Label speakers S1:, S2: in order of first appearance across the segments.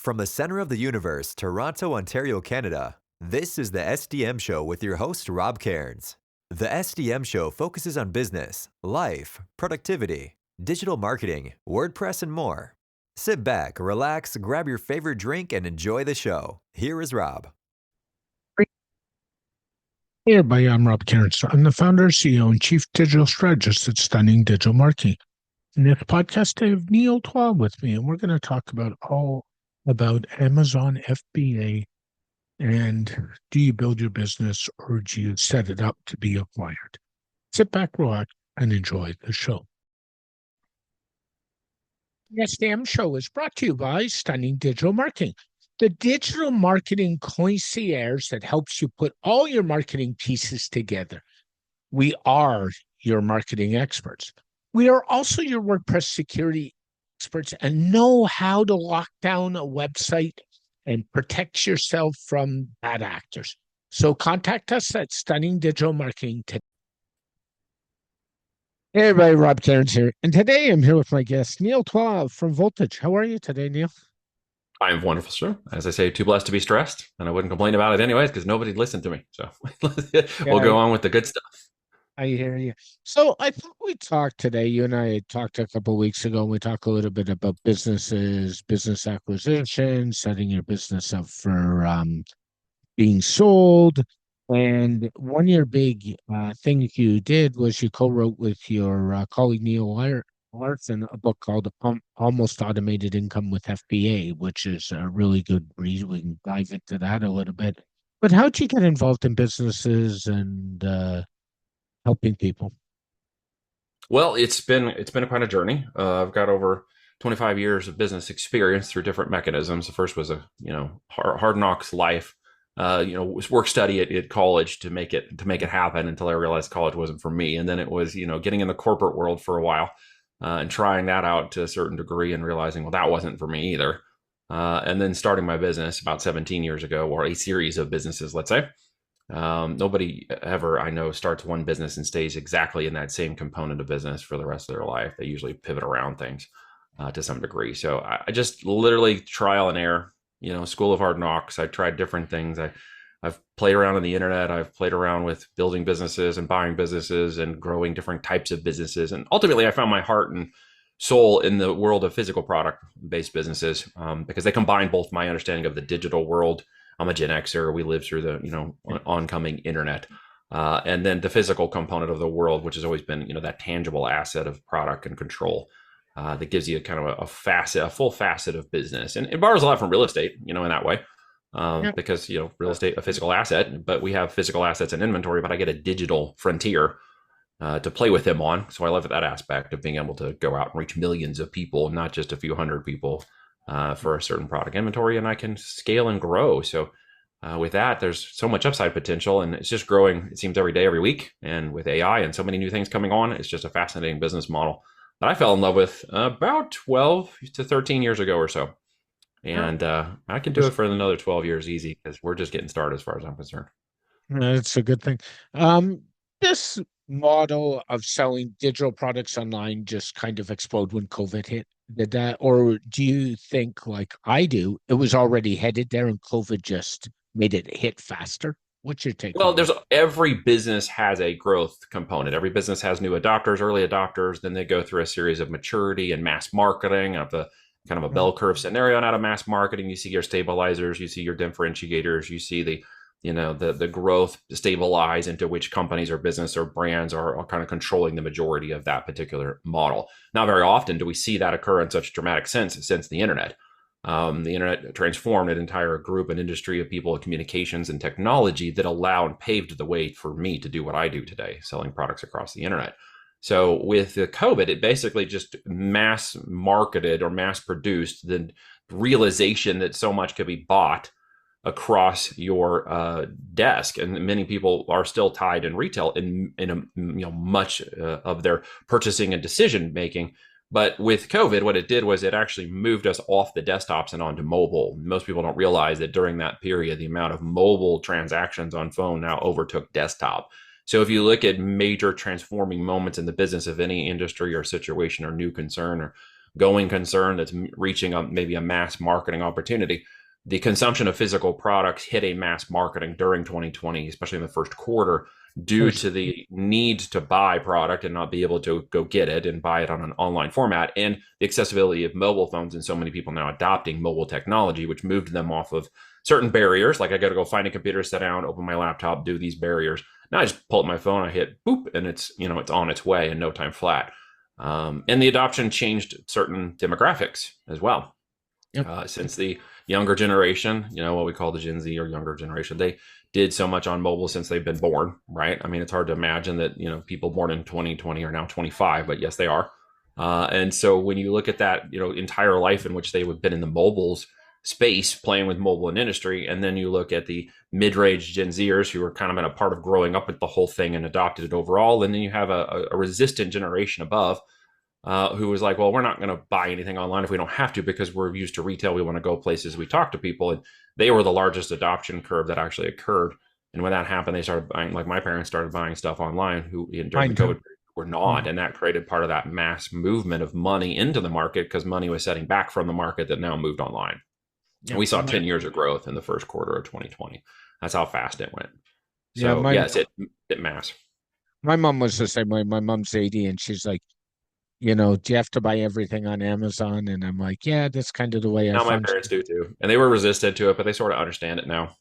S1: From the center of the universe, Toronto, Ontario, Canada, this is the SDM Show with your host, Rob Cairns. The SDM Show focuses on business, life, productivity, digital marketing, WordPress, and more. Sit back, relax, grab your favorite drink, and enjoy the show. Here is Rob.
S2: Hey everybody, I'm Rob Cairns. I'm the founder, CEO, and Chief Digital Strategist at Stunning Digital Marketing. In this podcast, I have Neil Twa with me, and we're going to talk all about Amazon FBA and do you build your business or do you set it up to be acquired? Sit back, relax, and enjoy the show. The SDM Show is brought to you by Stunning Digital Marketing, the digital marketing concierge that helps you put all your marketing pieces together. We are your marketing experts. We are also your WordPress security experts and know how to lock down a website and protect yourself from bad actors. So contact us at Stunning Digital Marketing today. Hey everybody, Rob Cairns here. And today I'm here with my guest, Neil Twa from Voltage. How are you today, Neil?
S3: I'm wonderful, sir. As I say, too blessed to be stressed. And I wouldn't complain about it anyways because nobody'd listen to me. So we'll go on with the good stuff.
S2: I hear you. So I thought we talked today. You and I talked a couple of weeks ago. And we talked a little bit about businesses, business acquisition, setting your business up for being sold. And one of your big things you did was you co-wrote with your colleague Neil Larson a book called Almost Automated Income with FBA, which is a really good read. We can dive into that a little bit. But how'd you get involved in businesses and helping people?
S3: Well, it's been quite a journey. I've got over 25 years of business experience through different mechanisms. The first was a hard knocks life, work study at college to make it happen until I realized college wasn't for me. And then it was getting in the corporate world for a while and trying that out to a certain degree and realizing, well, that wasn't for me either. And then starting my business about 17 years ago, or a series of businesses, let's say. Nobody ever, I know, starts one business and stays exactly in that same component of business for the rest of their life. They usually pivot around things to some degree. So I just literally trial and error, school of hard knocks. I tried different things. I've played around on the internet. I've played around with building businesses and buying businesses and growing different types of businesses. And ultimately, I found my heart and soul in the world of physical product-based businesses because they combine both my understanding of the digital world. I'm a Gen Xer. We live through the oncoming internet, and then the physical component of the world, which has always been that tangible asset of product and control that gives you kind of a full facet of business, and it borrows a lot from real estate, in that way, because real estate a physical asset, but we have physical assets and inventory, but I get a digital frontier to play with them on. So I love that aspect of being able to go out and reach millions of people, not just a few hundred people. For a certain product inventory, and I can scale and grow. So with that, there's so much upside potential, and it's just growing, it seems, every day, every week. And with AI and so many new things coming on, it's just a fascinating business model that I fell in love with about 12 to 13 years ago or so. And I can do it for another 12 years easy because we're just getting started as far as I'm concerned.
S2: That's a good thing. This model of selling digital products online just kind of exploded when COVID hit. Did that, or do you think, like I do, it was already headed there and COVID just made it hit faster? What's your take?
S3: Well, every business has a growth component. Every business has new adopters, early adopters. Then they go through a series of maturity and mass marketing of the kind of a bell curve scenario. And out of mass marketing, you see your stabilizers, you see your differentiators, you see the growth stabilize into which companies or business or brands are kind of controlling the majority of that particular model. Not very often do we see that occur in such dramatic sense since the internet. The internet transformed an entire group and industry of people, communications and technology that allowed and paved the way for me to do what I do today, selling products across the internet. So with the COVID, it basically just mass marketed or mass produced the realization that so much could be bought across your desk, and many people are still tied in retail in much of their purchasing and decision making. But with COVID, what it did was it actually moved us off the desktops and onto mobile. Most people don't realize that during that period, the amount of mobile transactions on phone now overtook desktop. So if you look at major transforming moments in the business of any industry or situation or new concern or going concern that's reaching maybe a mass marketing opportunity. The consumption of physical products hit a mass marketing during 2020, especially in the first quarter, due to the need to buy product and not be able to go get it and buy it on an online format, and the accessibility of mobile phones and so many people now adopting mobile technology, which moved them off of certain barriers. Like I got to go find a computer, sit down, open my laptop, do these barriers. Now I just pull up my phone, I hit boop, and it's on its way in no time flat. And the adoption changed certain demographics as well. Yep. Since the younger generation, what we call the Gen Z or younger generation, they did so much on mobile since they've been born, right? I mean, it's hard to imagine that, people born in 2020 are now 25, but yes, they are. And so when you look at that, entire life in which they would have been in the mobiles space playing with mobile and industry, and then you look at the mid-range Gen Zers who were kind of been a part of growing up with the whole thing and adopted it overall, and then you have a resistant generation above who was like, well, we're not going to buy anything online if we don't have to because we're used to retail. We want to go places, we talk to people. And they were the largest adoption curve that actually occurred. And when that happened, they started buying, like my parents started buying stuff online who during the COVID were not. And that created part of that mass movement of money into the market because money was setting back from the market that now moved online. Yeah, and we saw 10 years of growth in the first quarter of 2020. That's how fast it went. So yes, it mass.
S2: My mom was the same way. My mom's 80 and she's like, do you have to buy everything on Amazon? And I'm like, yeah, that's kind of the way
S3: I my parents do too. And they were resistant to it, but they sort of understand it now.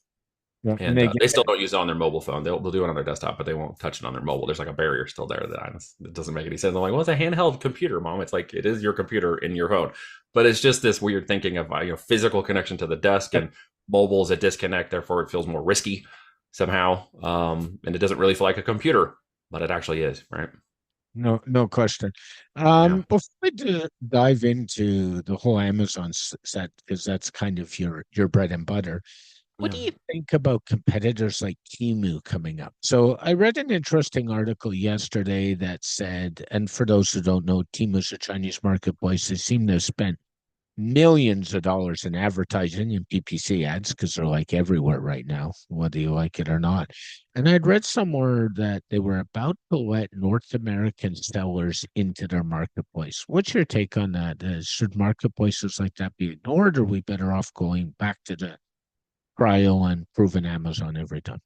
S3: Yeah, and they still don't use it on their mobile phone. They'll do it on their desktop, but they won't touch it on their mobile. There's like a barrier still there that doesn't make any sense. I'm like, well, it's a handheld computer, Mom. It's like, it is your computer in your phone. But it's just this weird thinking of physical connection to the desk, and mobile is a disconnect. Therefore, it feels more risky somehow. And it doesn't really feel like a computer, but it actually is, right?
S2: No question. Before we dive into the whole Amazon set, because that's kind of your bread and butter, what do you think about competitors like Temu coming up? So I read an interesting article yesterday that said, and for those who don't know, Temu is a Chinese marketplace. They seem to have spent millions of dollars in advertising and PPC ads because they're like everywhere right now, whether you like it or not. And I'd read somewhere that they were about to let North American sellers into their marketplace. What's your take on that? Should marketplaces like that be ignored, or are we better off going back to the trial and proven Amazon every time?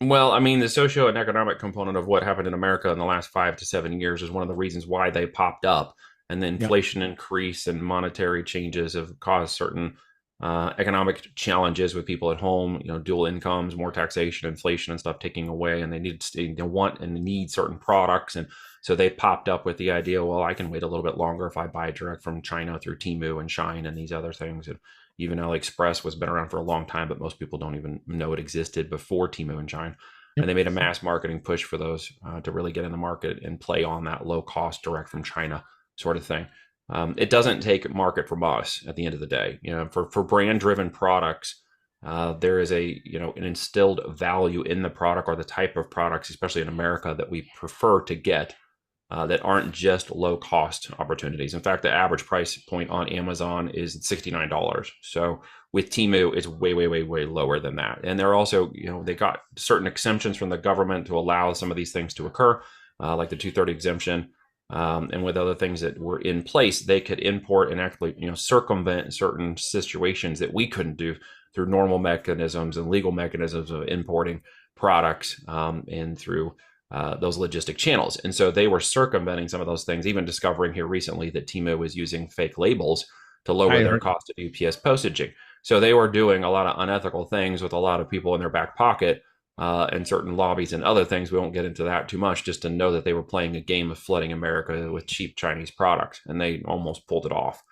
S3: Well, I mean, the socio and economic component of what happened in America in the last 5 to 7 years is one of the reasons why they popped up. And the inflation increase and monetary changes have caused certain economic challenges with people at home, dual incomes, more taxation, inflation and stuff taking away. And they want and need certain products. And so they popped up with the idea, well, I can wait a little bit longer if I buy direct from China through Temu and Shine and these other things. And even AliExpress was been around for a long time, but most people don't even know it existed before Temu and Shine. And they made a mass marketing push for those to really get in the market and play on that low cost direct from China sort of thing. It doesn't take market from us at the end of the day. For brand driven products, there is an instilled value in the product or the type of products, especially in America, that we prefer to get that aren't just low cost opportunities. In fact, the average price point on Amazon is $69. So with Temu, it's way, way, way, way lower than that. And they're also, they got certain exemptions from the government to allow some of these things to occur, like the 230 exemption. And with other things that were in place, they could import and actually, circumvent certain situations that we couldn't do through normal mechanisms and legal mechanisms of importing products and through those logistic channels. And so they were circumventing some of those things, even discovering here recently that Temu was using fake labels to lower their cost of UPS postaging. So they were doing a lot of unethical things with a lot of people in their back pocket. And certain lobbies and other things. We won't get into that too much, just to know that they were playing a game of flooding America with cheap Chinese products, and they almost pulled it off.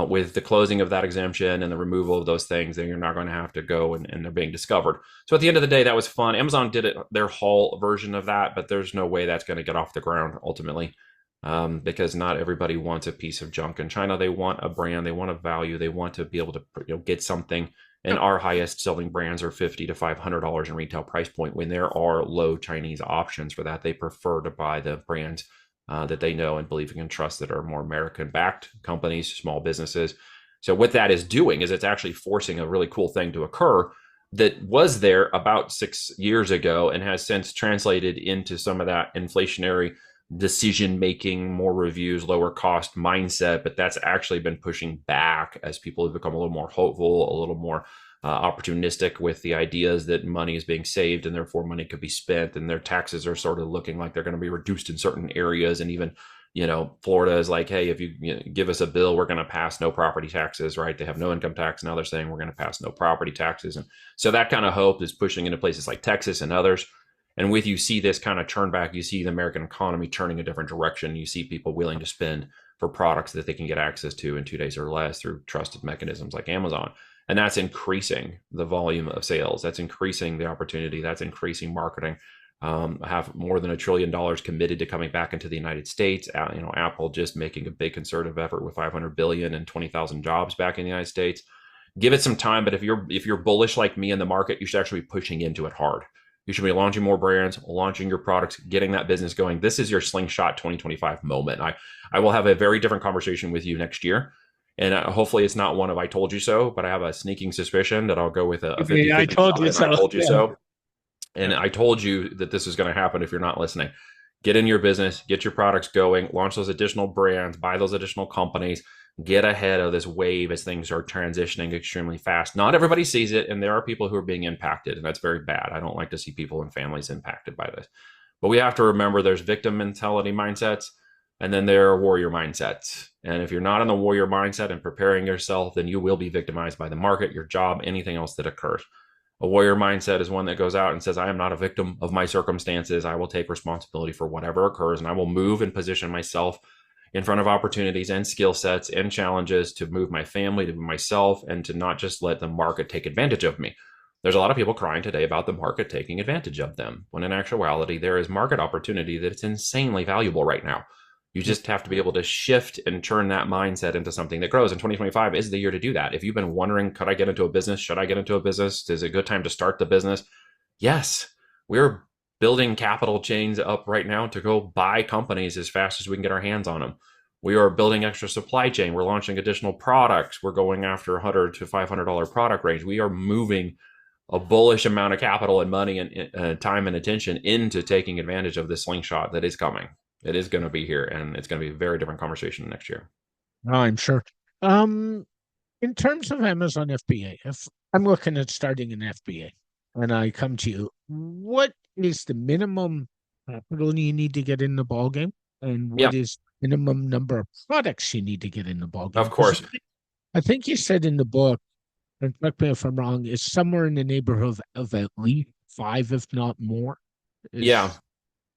S3: With the closing of that exemption and the removal of those things, then you're not going to have to go and they're being discovered. So at the end of the day, that was fun. Amazon did their whole version of that, but there's no way that's going to get off the ground ultimately, because not everybody wants a piece of junk in China. They want a brand, they want a value, they want to be able to get something. And our highest selling brands are $50 to $500 in retail price point. When there are low Chinese options for that, they prefer to buy the brands that they know and believe and trust that are more American-backed companies, small businesses. So what that is doing is it's actually forcing a really cool thing to occur that was there about 6 years ago and has since translated into some of that inflationary decision making, more reviews, lower cost mindset, but that's actually been pushing back as people have become a little more hopeful, a little more opportunistic with the ideas that money is being saved and therefore money could be spent, and their taxes are sort of looking like they're going to be reduced in certain areas. And even, Florida is like, hey, if you, give us a bill, we're going to pass no property taxes, right? They have no income tax. Now they're saying we're going to pass no property taxes. And so that kind of hope is pushing into places like Texas and others. And with you see this kind of turn back, you see the American economy turning a different direction. You see people willing to spend for products that they can get access to in 2 days or less through trusted mechanisms like Amazon. And that's increasing the volume of sales. That's increasing the opportunity. That's increasing marketing. I have more than $1 trillion committed to coming back into the United States. Apple just making a big concerted effort with 500 billion and 20,000 jobs back in the United States. Give it some time, but if you're bullish like me in the market, you should actually be pushing into it hard. You should be launching more brands, launching your products, getting that business going. This is your slingshot 2025 moment. I will have a very different conversation with you next year. And hopefully it's not one of I told you so, but I have a sneaking suspicion that I'll go with a 50-50
S2: I told you so.
S3: I told you so. And I told you that this is going to happen if you're not listening. Get in your business, get your products going, launch those additional brands, buy those additional companies, get ahead of this wave as things are transitioning extremely fast. Not everybody sees it, and there are people who are being impacted, and that's very bad. I don't like to see people and families impacted by this. But we have to remember there's victim mentality mindsets, and then there are warrior mindsets. And if you're not in the warrior mindset and preparing yourself, then you will be victimized by the market, your job, anything else that occurs. A warrior mindset is one that goes out and says, I am not a victim of my circumstances. I will take responsibility for whatever occurs, and I will move and position myself in front of opportunities and skill sets and challenges to move my family, to move myself, and to not just let the market take advantage of me. There's a lot of people crying today about the market taking advantage of them, when in actuality, there is market opportunity that it's insanely valuable right now. You just have to be able to shift and turn that mindset into something that grows. And 2025 is the year to do that. If you've been wondering, could I get into a business? Should I get into a business? Is it a good time to start the business? Yes, we're building capital chains up right now to go buy companies as fast as we can get our hands on them. We are building extra supply chain. We're launching additional products. We're going after $100 to $500 product range. We are moving a bullish amount of capital and money and time and attention into taking advantage of this slingshot that is coming. It is going to be here, and it's going to be a very different conversation next year.
S2: Oh, I'm sure. In terms of Amazon FBA, if I'm looking at starting an FBA and I come to you, what is the minimum capital you need to get in the ballgame? And what is the minimum number of products you need to get in the ballgame?
S3: Of course.
S2: I think you said in the book, and correct me if I'm wrong, it's somewhere in the neighborhood of at least 5, if not more.
S3: Yeah.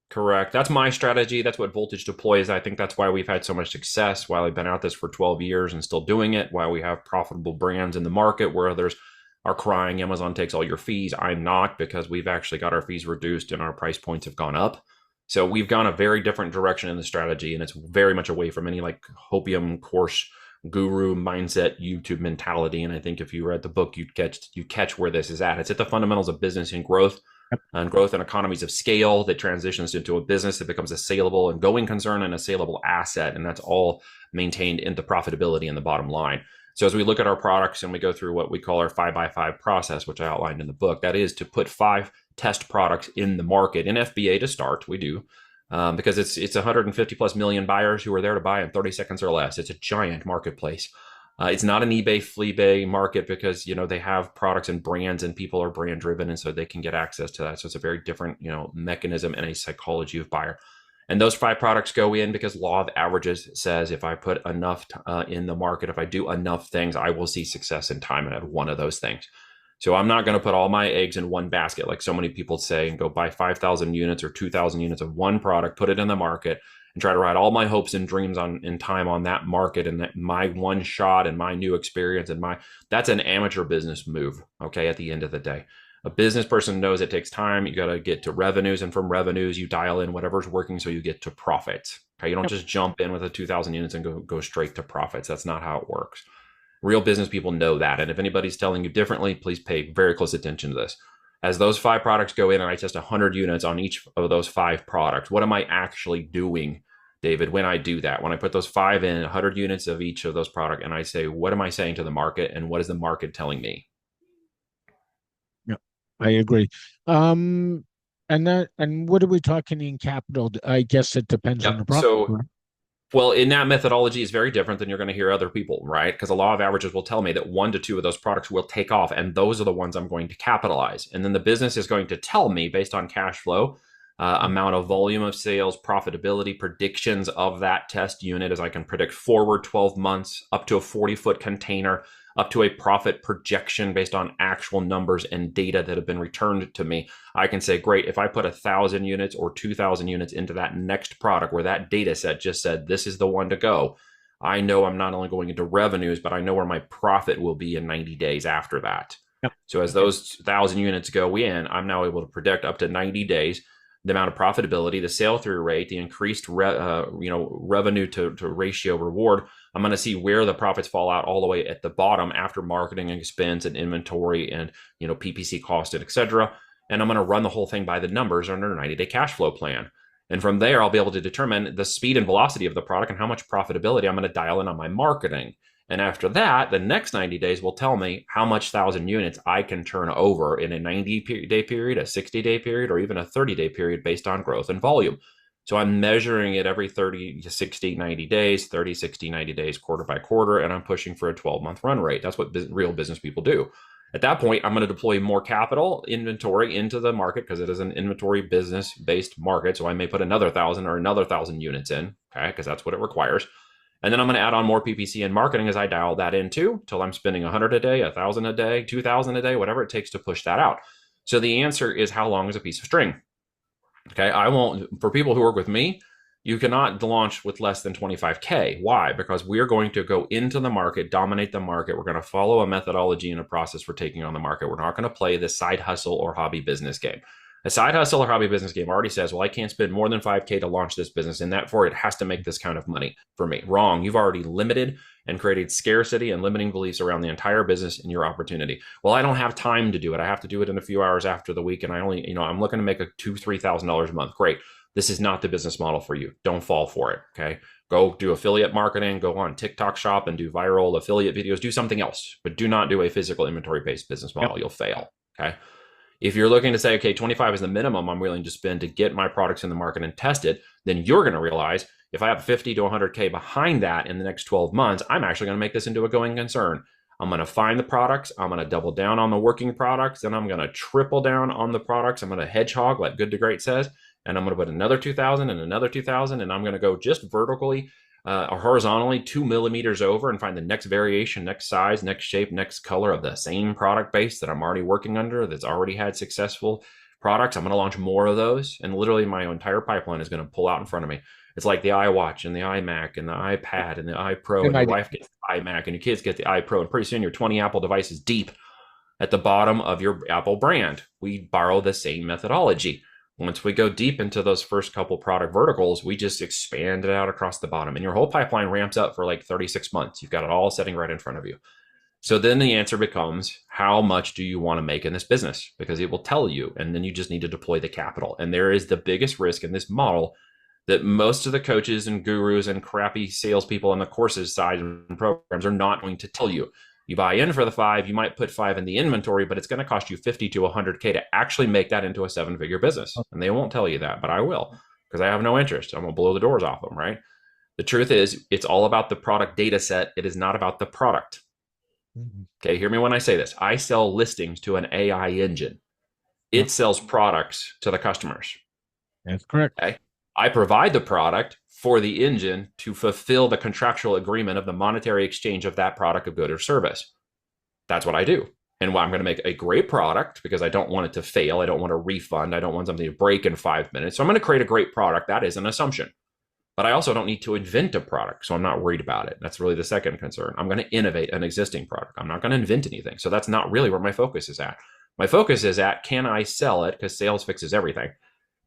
S3: Correct. That's my strategy. That's what Voltage deploys. I think that's why we've had so much success, why we've been at this for 12 years and still doing it, why we have profitable brands in the market where others are crying, Amazon takes all your fees. I'm not, because we've actually got our fees reduced and our price points have gone up. So we've gone a very different direction in the strategy, and it's very much away from any like hopium course guru mindset YouTube mentality. And I think if you read the book, you catch where this is at. It's at the fundamentals of business and growth. And growth and economies of scale that transitions into a business that becomes a saleable and going concern and a saleable asset. And that's all maintained in the profitability and the bottom line. So as we look at our products and we go through what we call our 5x5 process, which I outlined in the book, that is to put 5 test products in the market in FBA to start. We do because it's 150 plus million buyers who are there to buy in 30 seconds or less. It's a giant marketplace. It's not an eBay, Fleabay market because, they have products and brands and people are brand driven. And so they can get access to that. So it's a very different, mechanism and a psychology of buyer. And those 5 products go in because law of averages says if I put enough in the market, if I do enough things, I will see success in time at one of those things. So I'm not going to put all my eggs in one basket, like so many people say, and go buy 5,000 units or 2,000 units of one product, put it in the market, and try to ride all my hopes and dreams in time on that market and that my one shot and my new experience and that's an amateur business move. Okay. At the end of the day, a business person knows it takes time. You got to get to revenues, and from revenues, you dial in whatever's working. So you get to profits. Okay. You don't just jump in with a 2,000 units and go straight to profits. That's not how it works. Real business people know that. And if anybody's telling you differently, please pay very close attention to this. As those 5 products go in and I test 100 units on each of those 5 products, what am I actually doing, David, when I do that? When I put those 5 in, 100 units of each of those products, and I say, what am I saying to the market, and what is the market telling me?
S2: Yeah, I agree. And what are we talking in capital? I guess it depends on
S3: Yep.
S2: the product.
S3: So, well, in that methodology is very different than you're going to hear other people, right? Because a law of averages will tell me that 1 to 2 of those products will take off, and those are the ones I'm going to capitalize. And then the business is going to tell me based on cash flow, amount of volume of sales, profitability, predictions of that test unit, as I can predict forward 12 months, up to a 40-foot container, up to a profit projection based on actual numbers and data that have been returned to me. I can say, great, if I put 1,000 units or 2,000 units into that next product where that data set just said, this is the one to go, I know I'm not only going into revenues, but I know where my profit will be in 90 days after that.
S2: Yep.
S3: So as those 1,000 units go in, I'm now able to predict up to 90 days the amount of profitability, the sale through rate, the increased revenue to ratio reward. I'm going to see where the profits fall out all the way at the bottom after marketing expense and inventory and PPC cost and et cetera. And I'm going to run the whole thing by the numbers under a 90-day cash flow plan. And from there, I'll be able to determine the speed and velocity of the product and how much profitability I'm going to dial in on my marketing. And after that, the next 90 days will tell me how much 1,000 units I can turn over in a 90-day period, a 60-day period, or even a 30-day period based on growth and volume. So I'm measuring it every 30, 60, 90 days, 30, 60, 90 days, quarter by quarter, and I'm pushing for a 12-month run rate. That's what real business people do. At that point, I'm going to deploy more capital inventory into the market because it is an inventory business-based market. So I may put another 1,000 or another 1,000 units in, okay, because that's what it requires. And then I'm going to add on more PPC and marketing as I dial that in too, till I'm spending 100 a day, 1,000 a day, 2,000 a day, whatever it takes to push that out. So the answer is, how long is a piece of string? Okay, I won't, for people who work with me, you cannot launch with less than 25K. Why? Because we're going to go into the market, dominate the market. We're going to follow a methodology and a process for taking on the market. We're not going to play the side hustle or hobby business game. A side hustle or hobby business game already says, well, I can't spend more than 5K to launch this business, and therefore it has to make this kind of money for me. Wrong. You've already limited and created scarcity and limiting beliefs around the entire business and your opportunity. Well, I don't have time to do it. I have to do it in a few hours after the week, and I only, I'm looking to make a $2,000-3,000 a month. Great. This is not the business model for you. Don't fall for it. Okay. Go do affiliate marketing, go on TikTok shop and do viral affiliate videos, do something else, but do not do a physical inventory-based business model. Yep. You'll fail. Okay. If you're looking to say, okay, 25 is the minimum I'm willing to spend to get my products in the market and test it, then you're going to realize if I have 50 to 100K behind that in the next 12 months, I'm actually going to make this into a going concern. I'm going to find the products. I'm going to double down on the working products. Then I'm going to triple down on the products. I'm going to hedgehog, like Good to Great says, and I'm going to put another 2,000 and another 2,000, and I'm going to go just vertically or horizontally 2 millimeters over and find the next variation, next size, next shape, next color of the same product base that I'm already working under, that's already had successful products. I'm going to launch more of those, and literally my entire pipeline is going to pull out in front of me. It's like the iWatch and the iMac and the iPad and the iPro, and your wife gets the iMac and your kids get the iPro, and pretty soon you're 20 Apple devices deep at the bottom of your Apple brand. We borrow the same methodology. Once we go deep into those first couple product verticals, we just expand it out across the bottom, and your whole pipeline ramps up for like 36 months. You've got it all sitting right in front of you. So then the answer becomes, how much do you want to make in this business? Because it will tell you, and then you just need to deploy the capital. And there is the biggest risk in this model that most of the coaches and gurus and crappy salespeople on the courses side and programs are not going to tell you. You buy in for the 5, you might put 5 in the inventory, but it's going to cost you 50 to 100K to actually make that into a 7-figure business. And they won't tell you that, but I will, because I have no interest. I'm going to blow the doors off them, right? The truth is, it's all about the product data set. It is not about the product. Okay, hear me when I say this. I sell listings to an AI engine. It sells products to the customers.
S2: That's correct.
S3: Okay. I provide the product for the engine to fulfill the contractual agreement of the monetary exchange of that product of good or service. That's what I do. And I'm going to make a great product because I don't want it to fail. I don't want a refund. I don't want something to break in 5 minutes. So I'm going to create a great product. That is an assumption. But I also don't need to invent a product. So I'm not worried about it. That's really the second concern. I'm going to innovate an existing product. I'm not going to invent anything. So that's not really where my focus is at. My focus is at, can I sell it? Because sales fixes everything.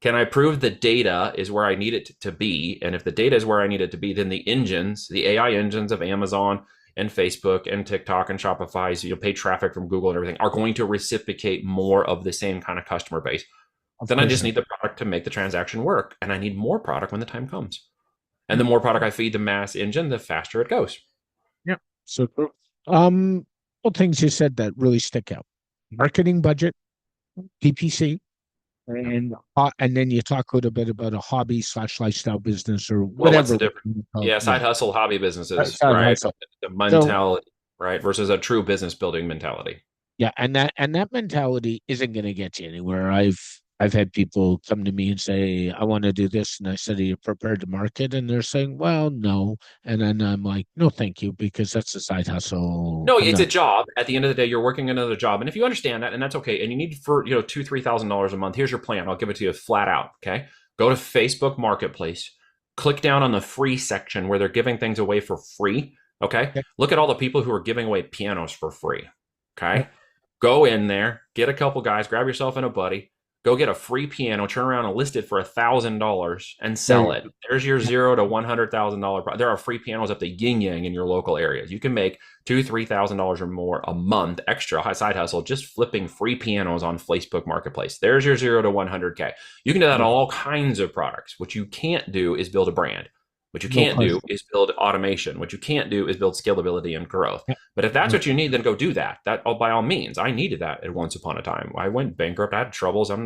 S3: Can I prove the data is where I need it to be? And if the data is where I need it to be, then the engines, the AI engines of Amazon and Facebook and TikTok and Shopify, paid traffic from Google and everything, are going to reciprocate more of the same kind of customer base. Then I just need the product to make the transaction work. And I need more product when the time comes. And the more product I feed the mass engine, the faster it goes.
S2: Yeah. So true. Couple things you said that really stick out. Marketing budget, PPC, and then you talk a little bit about a hobby slash lifestyle business or
S3: Well, what's
S2: whatever
S3: the
S2: we
S3: difference?
S2: can call it.
S3: Yeah,
S2: Yeah,
S3: side hustle hobby businesses,
S2: side
S3: right?
S2: hustle.
S3: The
S2: So
S3: mentality, right, versus a true business building mentality.
S2: yeah, and that mentality isn't going to get you anywhere. I've had people come to me and say, "I want to do this," and I said, "Are you prepared to market?" And they're saying, "Well, no." And then I'm like, "No, thank you," because that's a side hustle.
S3: No,
S2: I'm
S3: it's a
S2: not.
S3: job. At the end of the day, you're working another job, and if you understand that, and that's okay, and you need for $2,000-3,000 a month, here's your plan. I'll give it to you flat out. Okay, go to Facebook Marketplace, click down on the free section where they're giving things away for free. Okay,
S2: Okay.
S3: look at all the people who are giving away pianos for free.
S2: Yep.
S3: Okay, go in there, get a couple guys, grab yourself and a buddy, go get a free piano, turn around and list it for $1,000 and
S2: There
S3: sell
S2: you
S3: it.
S2: go.
S3: There's your $0 to $100,000. There are free pianos up to yin yang in your local areas. You can make $2,000-3,000 or more a month extra side hustle just flipping free pianos on Facebook Marketplace. There's your 0 to 100K. You can do that on
S2: Yeah.
S3: all kinds of products. What you can't do is build a brand. What you
S2: No
S3: can't do
S2: question.
S3: is build automation. What you can't do is build scalability and growth.
S2: Yeah.
S3: But if that's
S2: No.
S3: what you need, then go do that. That by all means. I needed that at once upon a time. I went bankrupt. I had troubles. I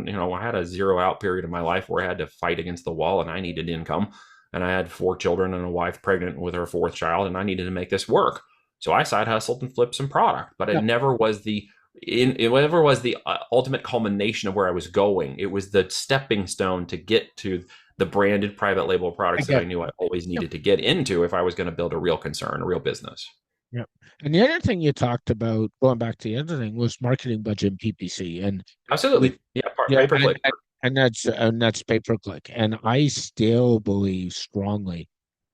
S3: had a zero out period in my life where I had to fight against the wall and I needed income. And I had 4 children and a wife pregnant with her fourth child, and I needed to make this work. So I side hustled and flipped some product, but
S2: Yeah.
S3: it never was the ultimate culmination of where I was going. It was the stepping stone to get to the branded private label products that I knew I always needed to get into if I was going to build a real concern, a real business.
S2: Yeah. And the other thing you talked about, going back to the other thing, was marketing budget and PPC. And we,
S3: Absolutely. Yeah,
S2: yeah,
S3: pay per click.
S2: and that's pay per click. And I still believe strongly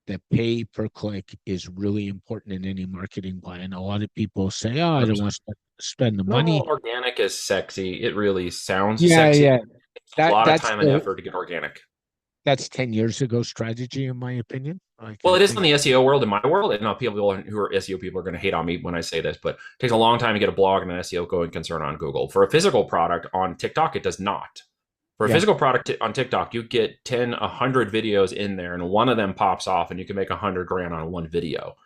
S2: that pay per click is really important in any marketing plan. A lot of people say, "Oh, I don't want to spend the
S3: No,
S2: money."
S3: organic is sexy. It really sounds
S2: Yeah,
S3: sexy.
S2: yeah.
S3: It's a lot of
S2: That's
S3: time and effort to get organic.
S2: that's 10 years ago strategy, in my opinion. Like
S3: Well,
S2: I
S3: it is in
S2: think,
S3: the SEO world, in my world, and people who are SEO people are going to hate on me when I say this, but it takes a long time to get a blog and an SEO going concern on Google. For a physical product on TikTok, it does not. For a
S2: yeah,
S3: physical product on TikTok, you get 10, 100 videos in there, and one of them pops off, and you can make 100 grand on one video.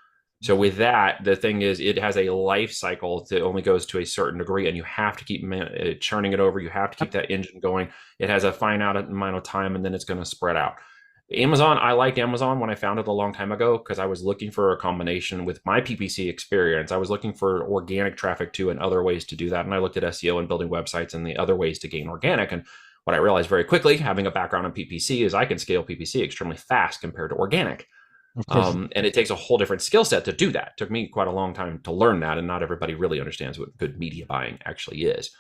S3: So with that, the thing is, it has a life cycle that only goes to a certain degree, and you have to keep churning it over. You have to keep that engine going. It has a finite amount of time, and then it's going to spread out. Amazon, I liked Amazon when I found it a long time ago because I was looking for a combination with my PPC experience. I was looking for organic traffic too and other ways to do that. And I looked at SEO and building websites and the other ways to gain organic. And what I realized very quickly, having a background in PPC, is I can scale PPC extremely fast compared to organic.
S2: of course.
S3: And it takes a whole different skill set to do that. It took me quite a long time to learn that. And not everybody really understands what good media buying actually is.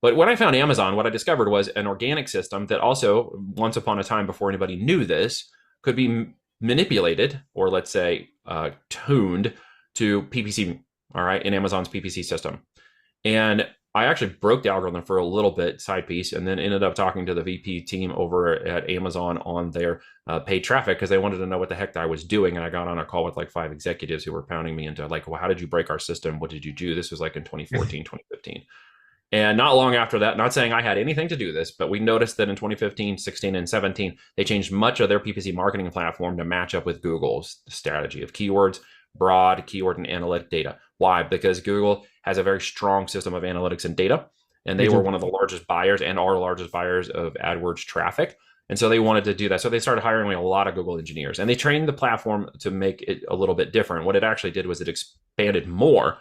S3: But when I found Amazon, what I discovered was an organic system that also, once upon a time before anybody knew this, could be manipulated or let's say tuned to PPC, all right, in Amazon's PPC system. And I actually broke the algorithm for a little bit, side piece, and then ended up talking to the VP team over at Amazon on their paid traffic because they wanted to know what the heck I was doing. And I got on a call with like 5 executives who were pounding me into like, well, how did you break our system? What did you do? This was like in 2014, 2015. And not long after that, not saying I had anything to do this, but we noticed that in 2015, 16, and 17, they changed much of their PPC marketing platform to match up with Google's strategy of keywords, broad keyword and analytic data. Why? Because Google has a very strong system of analytics and data, and they were one of the largest buyers and are the largest buyers of AdWords traffic. And so they wanted to do that. So they started hiring a lot of Google engineers, and they trained the platform to make it a little bit different. What it actually did was it expanded more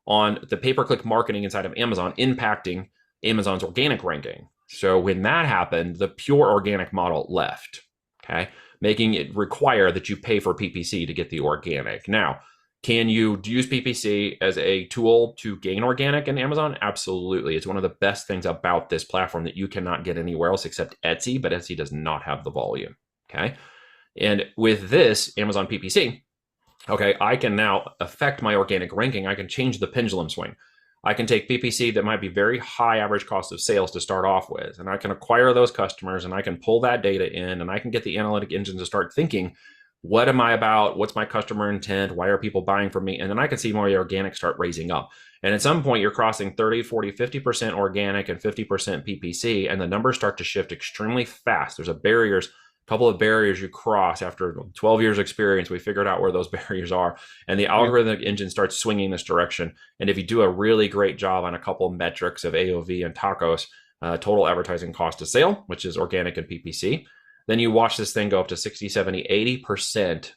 S3: on the pay-per-click marketing inside of Amazon, impacting Amazon's organic ranking. So when that happened, the pure organic model left, okay, making it require that you pay for PPC to get the organic. Now, can you use PPC as a tool to gain organic in Amazon? Absolutely. It's one of the best things about this platform that you cannot get anywhere else except Etsy, but Etsy does not have the volume, okay? And with this Amazon PPC, okay, I can now affect my organic ranking. I can change the pendulum swing. I can take PPC that might be very high average cost of sales to start off with, and I can acquire those customers and I can pull that data in and I can get the analytic engine to start thinking, what am I about? What's my customer intent? Why are people buying from me? And then I can see more organic start raising up. And at some point, you're crossing 30, 40, 50% organic and 50% PPC, and the numbers start to shift extremely fast. There's a couple of barriers you cross after 12 years experience. We figured out where those barriers are, and the algorithmic engine starts swinging this direction. And if you do a really great job on a couple of metrics of AOV and tacos, total advertising cost of sale, which is organic and PPC. Then you watch this thing go up to 60, 70, 80%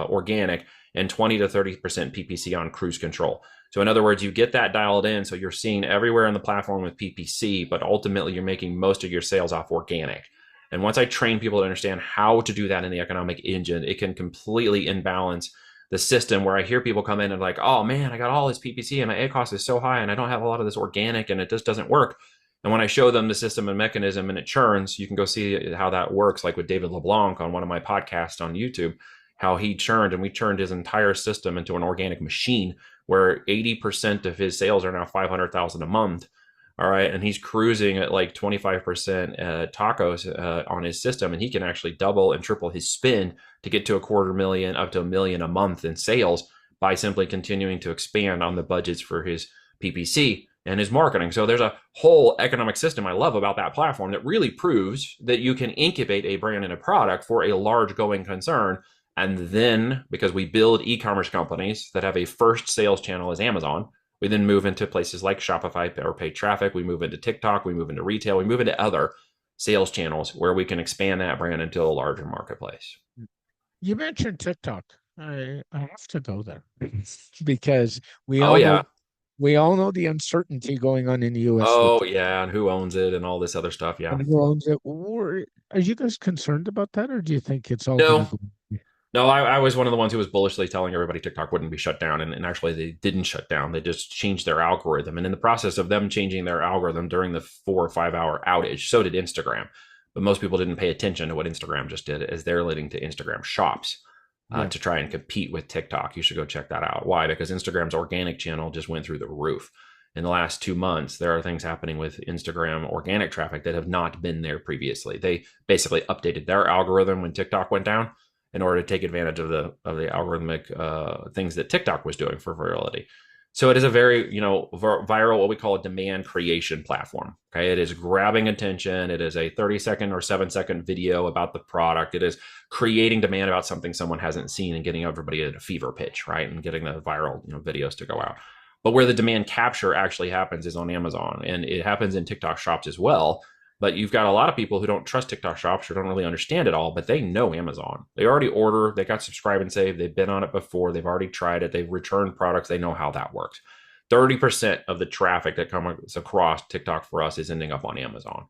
S3: organic and 20 to 30% PPC on cruise control. So in other words, you get that dialed in. So you're seeing everywhere on the platform with PPC, but ultimately you're making most of your sales off organic. And once I train people to understand how to do that in the economic engine, it can completely imbalance the system, where I hear people come in and like, oh man, I got all this PPC and my ad cost is so high and I don't have a lot of this organic and it just doesn't work. And when I show them the system and mechanism and it churns, you can go see how that works, like with David LeBlanc on one of my podcasts on YouTube, how he churned, and we churned his entire system into an organic machine where 80% of his sales are now 500,000 a month. All right. And he's cruising at like 25% tacos on his system. And he can actually double and triple his spend to get to $250,000 up to $1 million a month in sales by simply continuing to expand on the budgets for his PPC and his marketing. So there's a whole economic system I love about that platform that really proves that you can incubate a brand and a product for a large going concern. And then, because we build e-commerce companies that have a first sales channel as Amazon, we then move into places like Shopify or paid traffic. We move into TikTok. We move into retail. We move into other sales channels where we can expand that brand into a larger marketplace.
S2: You mentioned TikTok. I have to go there because we
S3: Oh,
S2: all
S3: yeah.
S2: know we all know the uncertainty going on in the U.S.
S3: Oh, yeah. And who owns it and all this other stuff. Yeah.
S2: And who owns it. Are you guys concerned about that, or do you think it's all going
S3: No.
S2: to go?
S3: No, I was one of the ones who was bullishly telling everybody TikTok wouldn't be shut down. And actually, they didn't shut down. They just changed their algorithm. And in the process of them changing their algorithm during the 4 or 5 hour outage, so did Instagram. But most people didn't pay attention to what Instagram just did, as they're leading to Instagram shops to try and compete with TikTok. You should go check that out. Why? Because Instagram's organic channel just went through the roof. In the last 2 months, there are things happening with Instagram organic traffic that have not been there previously. They basically updated their algorithm when TikTok went down in order to take advantage of the algorithmic things that TikTok was doing for virality. So it is a very, viral, what we call a demand creation platform. Okay, it is grabbing attention. It is a 30-second or 7-second video about the product. It is creating demand about something someone hasn't seen and getting everybody at a fever pitch, right? And getting the viral, videos to go out. But where the demand capture actually happens is on Amazon, and it happens in TikTok shops as well. But you've got a lot of people who don't trust TikTok shops or don't really understand it all, but they know Amazon. They already order, they got subscribe and save, they've been on it before, they've already tried it, they've returned products, they know how that works. 30% of the traffic that comes across TikTok for us is ending up on Amazon.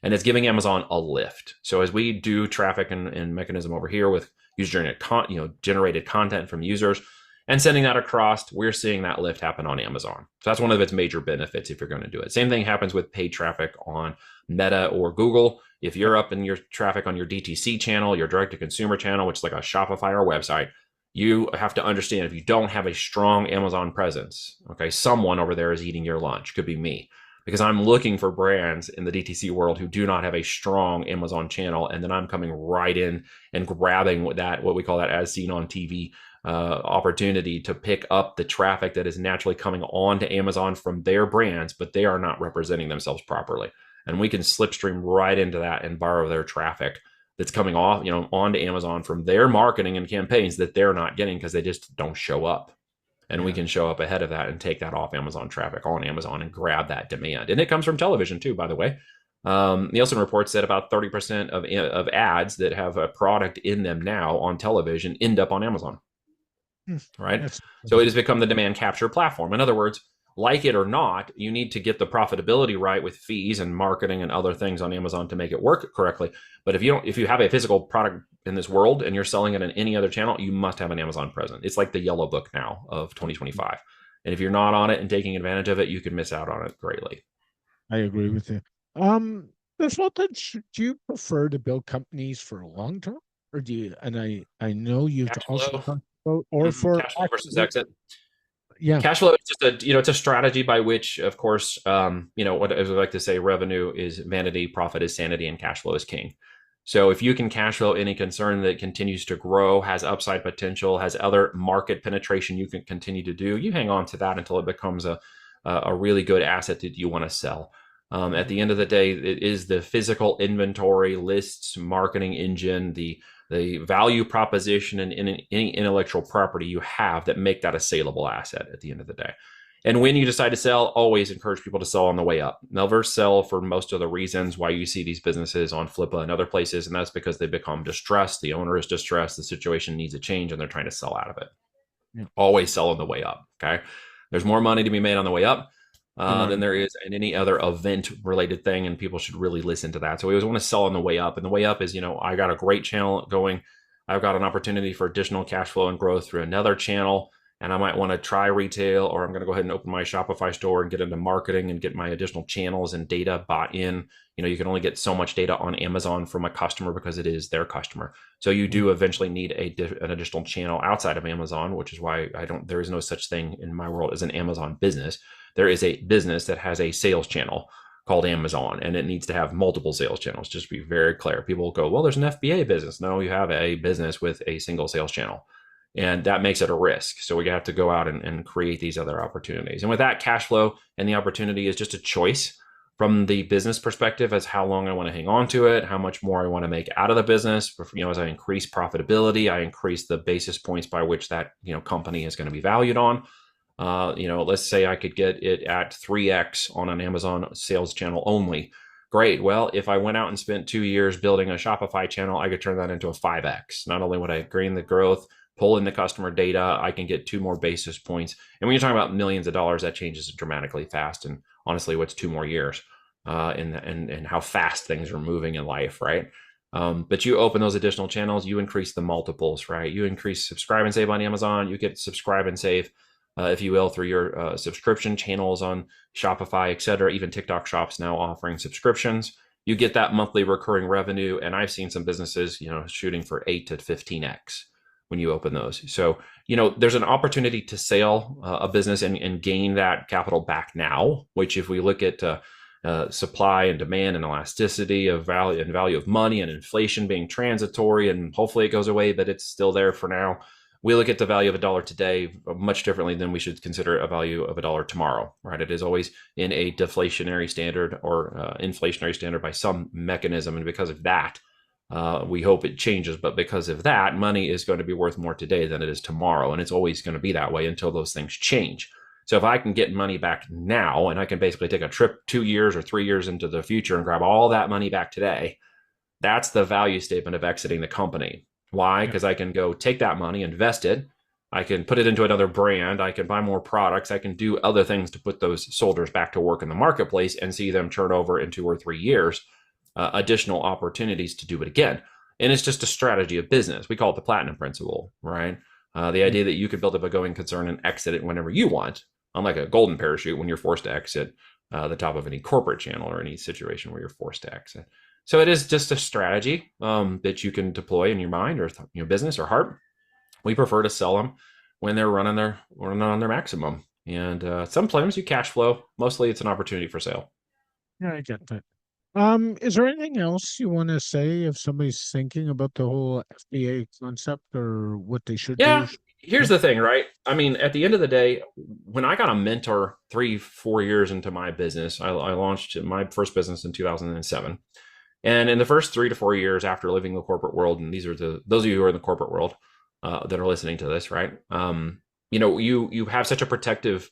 S3: And it's giving Amazon a lift. So as we do traffic and mechanism over here with user-generated content from users, and sending that across, we're seeing that lift happen on Amazon. So that's one of its major benefits if you're going to do it. Same thing happens with paid traffic on Meta or Google. If you're up in your traffic on your DTC channel, your direct-to-consumer channel, which is like a Shopify or website, you have to understand if you don't have a strong Amazon presence, okay, someone over there is eating your lunch. Could be me, because I'm looking for brands in the DTC world who do not have a strong Amazon channel, and then I'm coming right in and grabbing what we call that as seen on TV opportunity to pick up the traffic that is naturally coming onto Amazon from their brands, but they are not representing themselves properly. And we can slipstream right into that and borrow their traffic that's coming off, onto Amazon from their marketing and campaigns that they're not getting because they just don't show up. And we can show up ahead of that and take that off Amazon traffic on Amazon and grab that demand. And it comes from television too, by the way. Nielsen reports that about 30% of ads that have a product in them now on television end up on Amazon. Right? So it has become the demand capture platform. In other words, like it or not, you need to get the profitability right with fees and marketing and other things on Amazon to make it work correctly. But if you have a physical product in this world and you're selling it in any other channel, you must have an Amazon present. It's like the yellow book now of 2025. And if you're not on it and taking advantage of it, you could miss out on it greatly.
S2: I agree with you. Do you prefer to build companies for long term, or do you? And I know you've also talked about, or for
S3: cash flow versus exit.
S2: Yeah,
S3: cash flow is just it's a strategy by which, of course, what I like to say, revenue is vanity, profit is sanity, and cash flow is king. So if you can cash flow any concern that continues to grow, has upside potential, has other market penetration you can continue to do, you hang on to that until it becomes a really good asset that you want to sell. At the end of the day, it is the physical inventory, lists, marketing engine, the value proposition, and any intellectual property you have that make that a saleable asset at the end of the day. And when you decide to sell, always encourage people to sell on the way up. Never sell for most of the reasons why you see these businesses on Flippa and other places. And that's because they become distressed. The owner is distressed. The situation needs a change and they're trying to sell out of it. Yeah. Always sell on the way up. Okay. There's more money to be made on the way up than there is in any other event related thing. And people should really listen to that. So we always want to sell on the way up. And the way up is, I got a great channel going. I've got an opportunity for additional cash flow and growth through another channel. And I might want to try retail, or I'm going to go ahead and open my Shopify store and get into marketing and get my additional channels and data bought in. You can only get so much data on Amazon from a customer because it is their customer. So you do eventually need an additional channel outside of Amazon, which is why there is no such thing in my world as an Amazon business. There is a business that has a sales channel called Amazon, and it needs to have multiple sales channels. Just to be very clear. People will go, well, there's an FBA business. No, you have a business with a single sales channel. And that makes it a risk. So we have to go out and create these other opportunities. And with that, cash flow and the opportunity is just a choice from the business perspective as how long I want to hang on to it, how much more I want to make out of the business. As I increase profitability, I increase the basis points by which that company is going to be valued on. Let's say I could get it at 3x on an Amazon sales channel only. Great. Well, if I went out and spent 2 years building a Shopify channel, I could turn that into a 5x. Not only would I gain the growth, pull in the customer data, I can get 2 more basis points. And when you're talking about millions of dollars, that changes dramatically fast. And honestly, what's 2 more years and how fast things are moving in life, right? But you open those additional channels, you increase the multiples, right? You increase subscribe and save on Amazon, you get subscribe and save, if you will, through your subscription channels on Shopify, et cetera. Even TikTok shops now offering subscriptions. You get that monthly recurring revenue. And I've seen some businesses, shooting for 8 to 15x. When you open those. So, there's an opportunity to sell a business and gain that capital back now, which if we look at supply and demand and elasticity of value of money and inflation being transitory, and hopefully it goes away, but it's still there for now. We look at the value of $1 today much differently than we should consider a value of $1 tomorrow, right? It is always in a deflationary standard or inflationary standard by some mechanism. And because of that, we hope it changes, but because of that, money is going to be worth more today than it is tomorrow. And it's always going to be that way until those things change. So if I can get money back now, and I can basically take a trip 2 years or 3 years into the future and grab all that money back today, that's the value statement of exiting the company. Why? Because I can go take that money, invest it. I can put it into another brand. I can buy more products. I can do other things to put those soldiers back to work in the marketplace and see them turn over in 2 or 3 years. Additional opportunities to do it again. And it's just a strategy of business. We call it the platinum principle, right? The idea that you could build up a going concern and exit it whenever you want, unlike a golden parachute when you're forced to exit the top of any corporate channel or any situation where you're forced to exit. So it is just a strategy that you can deploy in your mind or your business or heart. We prefer to sell them when they're running on their maximum. And sometimes you cash flow. Mostly it's an opportunity for sale.
S2: Yeah, I get that. Is there anything else you want to say if somebody's thinking about the whole FBA concept or what they should do?
S3: Here's the thing, right? I mean, at the end of the day, when I got a mentor 3-4 years into my business, I launched my first business in 2007. And in the first 3 to 4 years after living the corporate world, and these are those of you who are in the corporate world that are listening to this, right? You have such a protective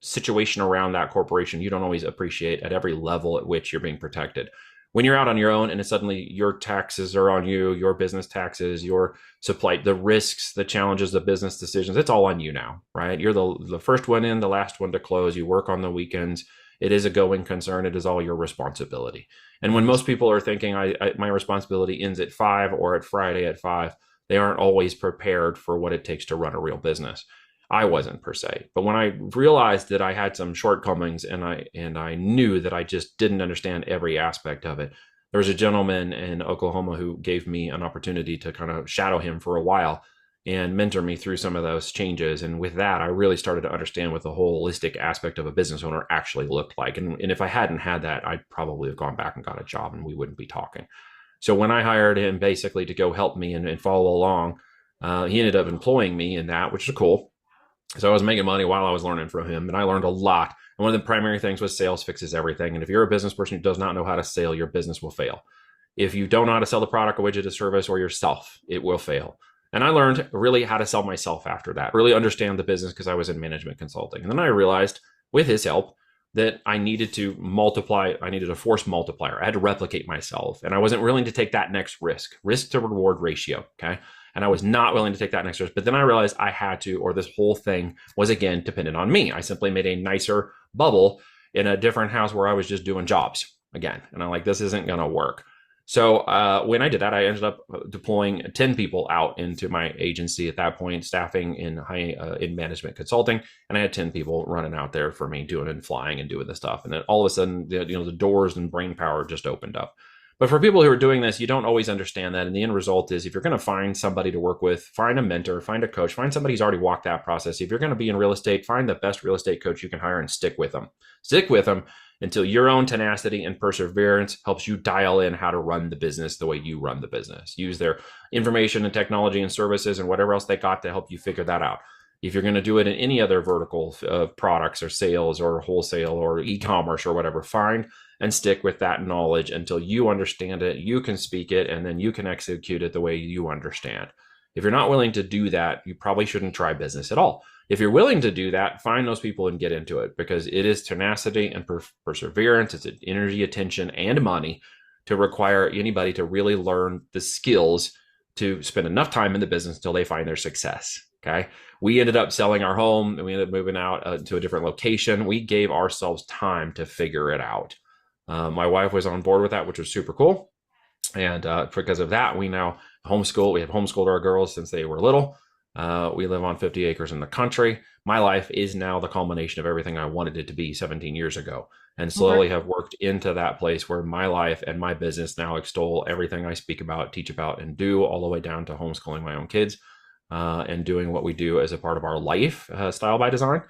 S3: situation around that corporation you don't always appreciate at every level at which you're being protected. When you're out on your own and it's suddenly your taxes are on you, your business taxes, your supply, the risks, the challenges, the business decisions, it's all on you now, right? You're the first one in, the last one to close. You work on the weekends. It is a going concern. It is all your responsibility. And when most people are thinking my responsibility ends at 5 or at Friday at 5, they aren't always prepared for what it takes to run a real business. I wasn't per se, but when I realized that I had some shortcomings and I knew that I just didn't understand every aspect of it, there was a gentleman in Oklahoma who gave me an opportunity to kind of shadow him for a while and mentor me through some of those changes. And with that, I really started to understand what the holistic aspect of a business owner actually looked like. And if I hadn't had that, I'd probably have gone back and got a job and we wouldn't be talking. So when I hired him basically to go help me and follow along, he ended up employing me in that, which is cool. So I was making money while I was learning from him, and I learned a lot. And one of the primary things was sales fixes everything. And if you're a business person who does not know how to sell, your business will fail. If you don't know how to sell the product, a widget, a service, or yourself, it will fail. And I learned really how to sell myself after that, really understand the business because I was in management consulting. And then I realized with his help that I needed to multiply, I needed a force multiplier. I had to replicate myself. And I wasn't willing to take that next risk to reward ratio. Okay. And I was not willing to take that next risk. But then I realized I had to, or this whole thing was again dependent on me. I simply made a nicer bubble in a different house where I was just doing jobs again. And I'm like, this isn't going to work. So when I did that, I ended up deploying 10 people out into my agency at that point, staffing in in management consulting, and I had 10 people running out there for me, doing and flying and doing the stuff. And then all of a sudden, the doors and brain power just opened up. But for people who are doing this, you don't always understand that. And the end result is, if you're going to find somebody to work with, find a mentor, find a coach, find somebody who's already walked that process. If you're going to be in real estate, find the best real estate coach you can hire and stick with them. Stick with them until your own tenacity and perseverance helps you dial in how to run the business the way you run the business. Use their information and technology and services and whatever else they got to help you figure that out. If you're going to do it in any other vertical of products or sales or wholesale or e-commerce or whatever, find and stick with that knowledge until you understand it, you can speak it, and then you can execute it the way you understand. If you're not willing to do that, you probably shouldn't try business at all. If you're willing to do that, find those people and get into it, because it is tenacity and perseverance. It's energy, attention, and money to require anybody to really learn the skills to spend enough time in the business until they find their success. Okay. We ended up selling our home and we ended up moving out to a different location. We gave ourselves time to figure it out. My wife was on board with that, which was super cool. And because of that, we now homeschool. We have homeschooled our girls since they were little. We live on 50 acres in the country. My life is now the culmination of everything I wanted it to be 17 years ago, and slowly have worked into that place where my life and my business now extol everything I speak about, teach about, and do, all the way down to homeschooling my own kids and doing what we do as a part of our life, Style by Design,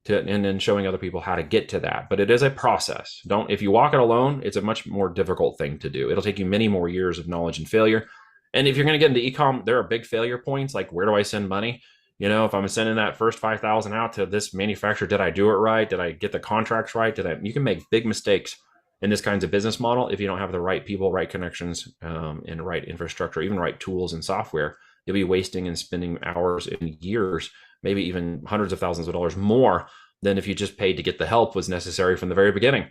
S3: and then showing other people how to get to that. But it is a process. If you walk it alone, it's a much more difficult thing to do. It'll take you many more years of knowledge and failure. And if you're going to get into e-com, there are big failure points. Like, where do I send money? If I'm sending that first 5,000 out to this manufacturer, did I do it right? Did I get the contracts right? You can make big mistakes in this kinds of business model if you don't have the right people, right connections, and right infrastructure, even right tools and software. You'll be wasting and spending hours and years, maybe even hundreds of thousands of dollars more than if you just paid to get the help was necessary from the very beginning.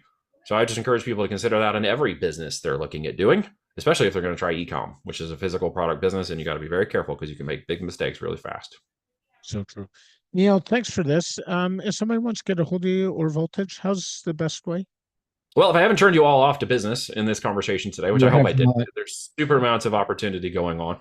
S3: So I just encourage people to consider that in every business they're looking at doing, especially if they're going to try e-com, which is a physical product business, and you got to be very careful because you can make big mistakes really fast.
S2: So true. Neil, thanks for this. If somebody wants to get a hold of you or Voltage, how's the best way?
S3: Well, if I haven't turned you all off to business in this conversation today, which I hope I did, there's super amounts of opportunity going on.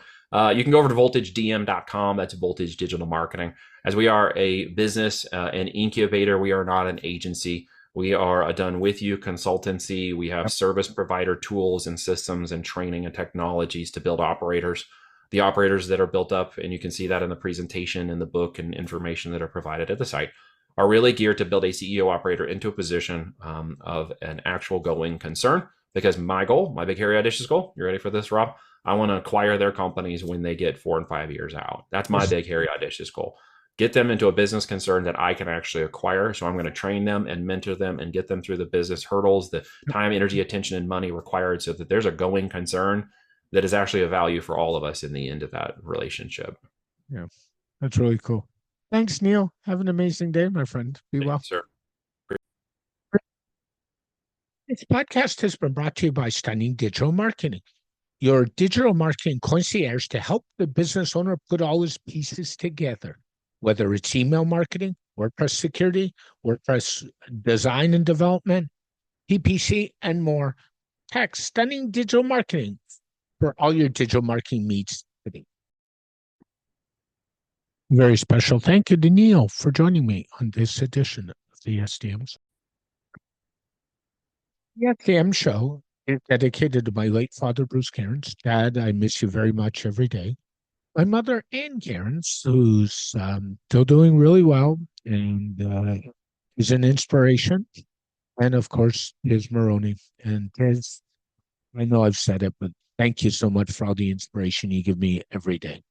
S3: You can go over to voltagedm.com. That's Voltage Digital Marketing. As we are a business, an incubator, we are not an agency. We are a done with you consultancy. We have service provider tools and systems and training and technologies to build operators. The operators that are built up, and you can see that in the presentation, in the book, and information that are provided at the site, are really geared to build a CEO operator into a position of an actual going concern. Because my goal, my big, hairy, audacious goal, you ready for this, Rob? I want to acquire their companies when they get 4 and 5 years out. That's my big, hairy, audacious goal. Get them into a business concern that I can actually acquire. So I'm going to train them and mentor them and get them through the business hurdles, the time, energy, attention, and money required, so that there's a going concern that is actually a value for all of us in the end of that relationship.
S2: Yeah, that's really cool. Thanks, Neil. Have an amazing day, my friend. Be well.
S3: Sir.
S2: This podcast has been brought to you by Stunning Digital Marketing, your digital marketing concierge to help the business owner put all his pieces together, whether it's email marketing, WordPress security, WordPress design and development, PPC, and more. Text Stunning Digital Marketing for all your digital marketing needs today. Very special thank you to Neil for joining me on this edition of the SDMs. The SDM show is dedicated to my late father, Bruce Cairns. Dad, I miss you very much every day. My mother, Ann Cairns, who's still doing really well and is an inspiration. And of course, Tiz Maroney. And Tiz, I know I've said it, but thank you so much for all the inspiration you give me every day.